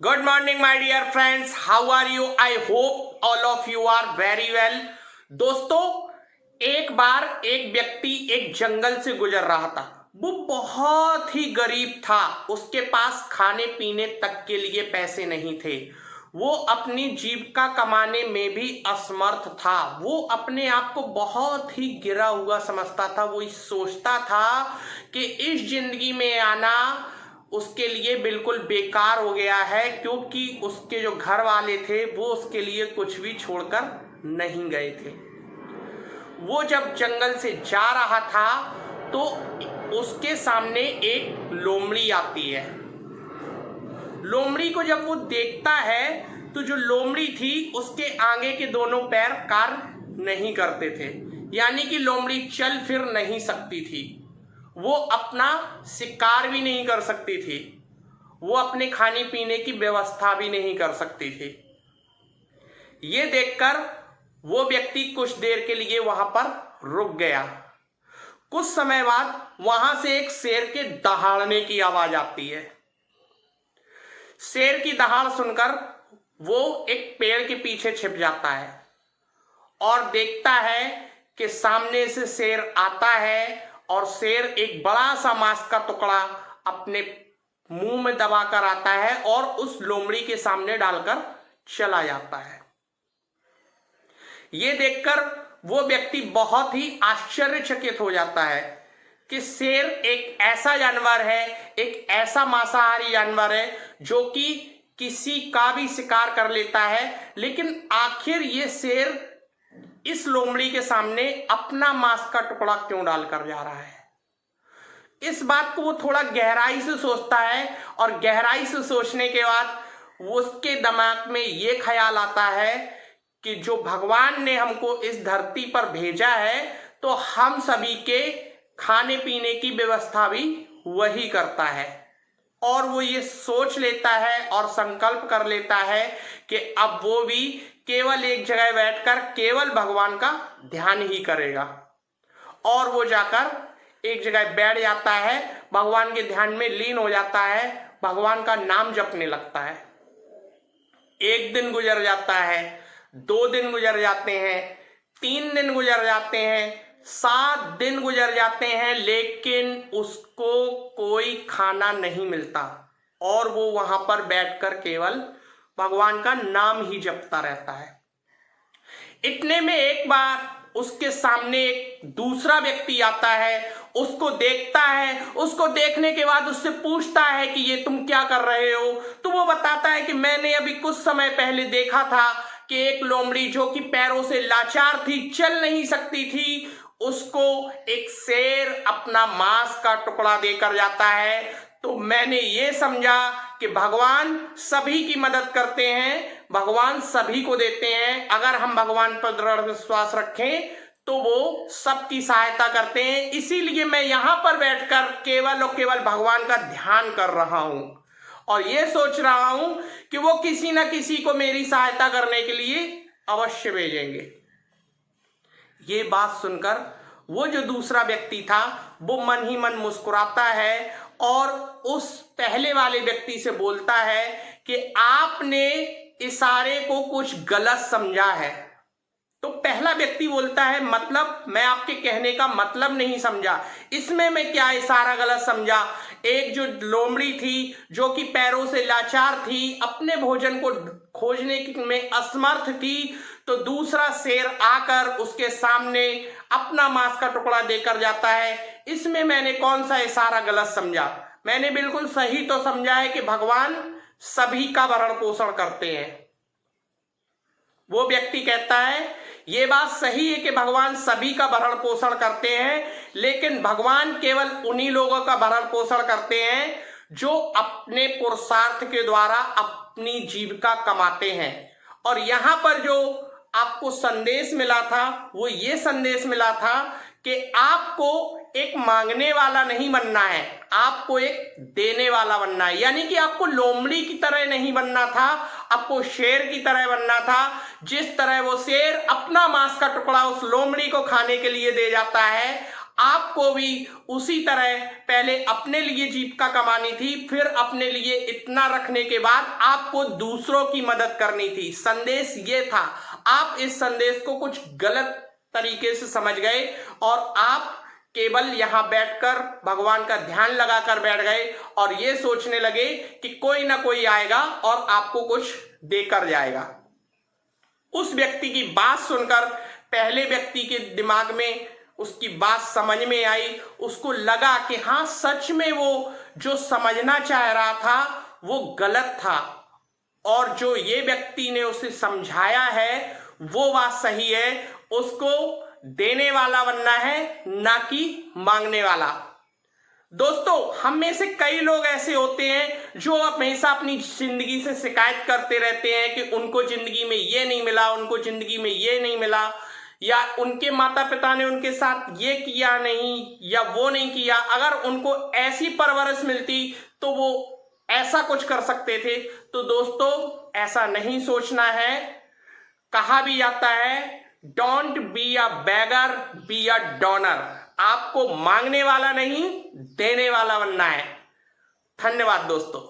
Good morning, my dear friends. How are you? I hope all of you are very well. दोस्तों, एक बार एक व्यक्ति एक जंगल से गुजर रहा था। वो बहुत ही गरीब था। उसके पास खाने पीने तक के लिए पैसे नहीं थे। वो अपनी जीविका कमाने में भी असमर्थ था। वो अपने आप को बहुत ही गिरा हुआ समझता था। वो सोचता था कि इस जिंदगी में आना उसके लिए बिल्कुल बेकार हो गया है, क्योंकि उसके जो घर वाले थे वो उसके लिए कुछ भी छोड़कर नहीं गए थे। वो जब जंगल से जा रहा था तो उसके सामने एक लोमड़ी आती है। लोमड़ी को जब वो देखता है तो जो लोमड़ी थी उसके आगे के दोनों पैर कार्य नहीं करते थे, यानी कि लोमड़ी चल फिर नहीं सकती थी। वो अपना शिकार भी नहीं कर सकती थी। वो अपने खाने पीने की व्यवस्था भी नहीं कर सकती थी। ये देखकर वो व्यक्ति कुछ देर के लिए वहां पर रुक गया। कुछ समय बाद वहां से एक शेर के दहाड़ने की आवाज आती है। शेर की दहाड़ सुनकर वो एक पेड़ के पीछे छिप जाता है और देखता है कि सामने से शेर आता है और शेर एक बड़ा सा मांस का टुकड़ा अपने मुंह में दबाकर आता है और उस लोमड़ी के सामने डालकर चला जाता है। ये देखकर वो व्यक्ति बहुत ही आश्चर्यचकित हो जाता है कि शेर एक ऐसा जानवर है, एक ऐसा मांसाहारी जानवर है जो कि किसी का भी शिकार कर लेता है, लेकिन आखिर ये शेर इस लोमड़ी के सामने अपना मांस का टुकड़ा क्यों डालकर जा रहा है। इस बात को वो थोड़ा गहराई से सोचता है और गहराई से सोचने के बाद उसके दिमाग में ये ख्याल आता है कि जो भगवान ने हमको इस धरती पर भेजा है तो हम सभी के खाने पीने की व्यवस्था भी वही करता है। और वो ये सोच लेता है और संकल्प कर लेता है कि अब वो भी केवल एक जगह बैठकर केवल भगवान का ध्यान ही करेगा। और वो जाकर एक जगह बैठ जाता है, भगवान के ध्यान में लीन हो जाता है, भगवान का नाम जपने लगता है। एक दिन गुजर जाता है, 2 दिन गुजर जाते हैं, 3 दिन गुजर जाते हैं, 7 दिन गुजर जाते हैं, लेकिन उसको कोई खाना नहीं मिलता और वो वहां पर बैठकर केवल भगवान का नाम ही जपता रहता है। इतने में एक बार उसके सामने एक दूसरा व्यक्ति आता है, उसको देखता है। उसको देखने के बाद उससे पूछता है कि ये तुम क्या कर रहे हो। तो वो बताता है कि मैंने अभी कुछ समय पहले देखा था कि एक लोमड़ी जो कि पैरों से लाचार थी, चल नहीं सकती थी, उसको एक शेर अपना मांस का टुकड़ा देकर जाता है। तो मैंने ये समझा कि भगवान सभी की मदद करते हैं, भगवान सभी को देते हैं। अगर हम भगवान पर दृढ़ विश्वास रखें तो वो सबकी सहायता करते हैं। इसीलिए मैं यहां पर बैठकर केवल और केवल भगवान का ध्यान कर रहा हूं और ये सोच रहा हूं कि वो किसी ना किसी को मेरी सहायता करने के लिए अवश्य भेजेंगे। ये बात सुनकर वो जो दूसरा व्यक्ति था वो मन ही मन मुस्कुराता है और उस पहले वाले व्यक्ति से बोलता है कि आपने इशारे को कुछ गलत समझा है। तो पहला व्यक्ति बोलता है, मतलब मैं आपके कहने का मतलब नहीं समझा, इसमें मैं क्या इशारा गलत समझा। एक जो लोमड़ी थी जो कि पैरों से लाचार थी, अपने भोजन को खोजने में असमर्थ थी, तो दूसरा शेर आकर उसके सामने अपना मांस का टुकड़ा देकर जाता है। इसमें मैंने कौन सा इशारा गलत समझा। मैंने बिल्कुल सही तो समझा है कि भगवान सभी का भरण पोषण करते हैं। वो व्यक्ति कहता है ये बात सही है कि भगवान सभी का भरण पोषण करते हैं, लेकिन भगवान केवल उन्हीं लोगों का भरण पोषण करते हैं जो अपने पुरुषार्थ के द्वारा अपनी जीविका कमाते हैं। और यहाँ पर जो आपको संदेश मिला था वो ये संदेश मिला था कि आपको एक मांगने वाला नहीं बनना है, आपको एक देने वाला बनना है। यानी कि आपको लोमड़ी की तरह नहीं बनना था, आपको शेर की तरह बनना था। जिस तरह वो शेर अपना मांस का टुकड़ा उस लोमड़ी को खाने के लिए दे जाता है, आपको भी उसी तरह पहले अपने लिए जीविका कमानी थी, फिर अपने लिए इतना रखने के बाद आपको दूसरों की मदद करनी थी। संदेश ये था। आप इस संदेश को कुछ गलत तरीके से समझ गए और आप केवल यहां बैठकर भगवान का ध्यान लगाकर बैठ गए और ये सोचने लगे कि कोई ना कोई आएगा और आपको कुछ देकर जाएगा। उस व्यक्ति की बात सुनकर पहले व्यक्ति के दिमाग में उसकी बात समझ में आई। उसको लगा कि हाँ, सच में वो जो समझना चाह रहा था वो गलत था और जो ये व्यक्ति ने उसे समझाया है वो बात सही है। उसको देने वाला बनना है, ना कि मांगने वाला। दोस्तों, हम में से कई लोग ऐसे होते हैं जो हमेशा अपनी जिंदगी से शिकायत करते रहते हैं कि उनको जिंदगी में ये नहीं मिला, उनको जिंदगी में ये नहीं मिला, या उनके माता पिता ने उनके साथ ये किया नहीं या वो नहीं किया। अगर उनको ऐसी परवरिश मिलती तो वो ऐसा कुछ कर सकते थे। तो दोस्तों, ऐसा नहीं सोचना है। कहा भी जाता है, don't be a beggar, be a donor. आपको मांगने वाला नहीं, देने वाला बनना है। धन्यवाद दोस्तों।